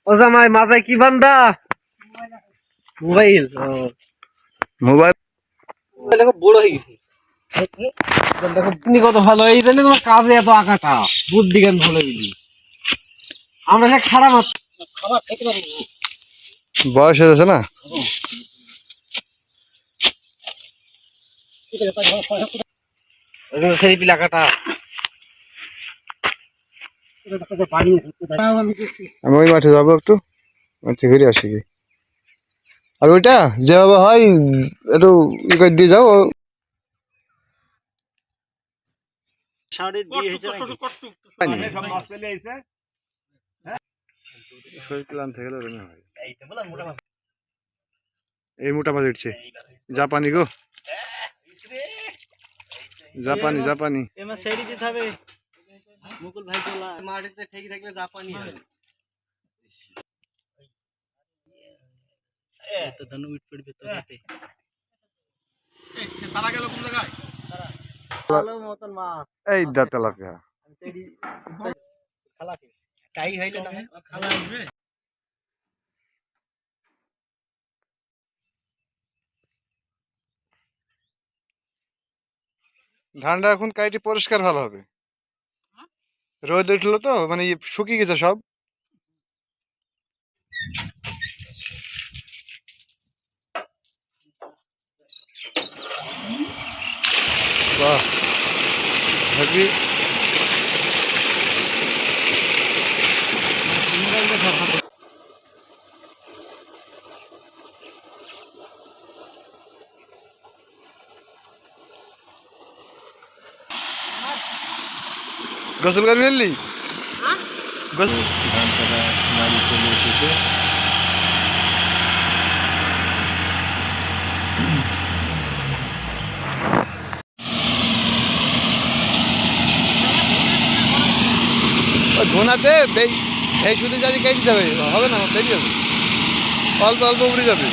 ও জামাই মাথায় কি বান্ধা? মোবাইল। মোবাইল দেখো বড় হয়ে গেছে। দেখো তুমি কত ভালো, এই জন্য তোমার কাজে এত আঁকাটা বুদ্ধি জ্ঞান ভালো বুঝি। আমরা সে খারাপ খাবার খেতে পারি না। বয়স হয়ে যাচ্ছে না। সেই পিলাকাটা আমি ওই মাঠে যাবো একটু, মাঠে ঘুরে আসি। আর ওইটা যেভাবে হয় একটু ই করে দিয়ে যাও। এই মোটা মাছ উঠছে, জাপানি গো, জাপানি জাপানি। মুকুল ভাই তোলা মাটিতে ঠেকে থাকলে জাপানি হয়। তো ধনু উঠ পড়বে তো রাতে। এই সে তারা গেল কোন জায়গায়? ভালো মতন মাছ। এই দা তেলাপিয়া। খালাতে। কাই হইলো না খালা আসবে। ধানটা এখন কাইটে পরিষ্কার ভালো হবে। রোদ উঠলো তো মানে শুকিয়ে গেছে সব। বাহ হেভি। গোসল করবি এলি? গোসল ধান কাটা নারী চলে এসেছে। ধোনাতে এই শুধু জানি কেটে যাবে, হবে না, বেরিয়ে যাবে, অল্প অল্প উড়ে যাবে।